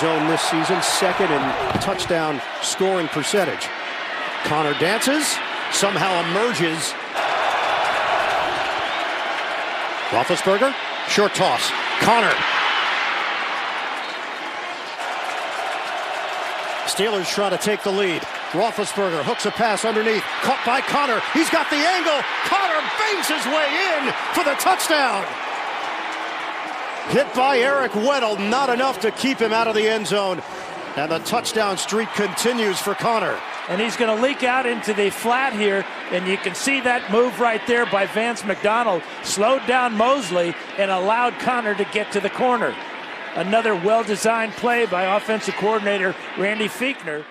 zone this season, second in touchdown scoring percentage. Connor dances, somehow emerges. Roethlisberger, short toss. Connor. Steelers try to take the lead. Roethlisberger hooks a pass underneath. Caught by Connor. He's got the angle. Connor bangs his way in for the touchdown. Hit by Eric Weddle. Not enough to keep him out of the end zone. And the touchdown streak continues for Connor. And he's going to leak out into the flat here. And you can see that move right there by Vance McDonald. Slowed down Mosley and allowed Connor to get to the corner. Another well-designed play by offensive coordinator Randy Fichtner.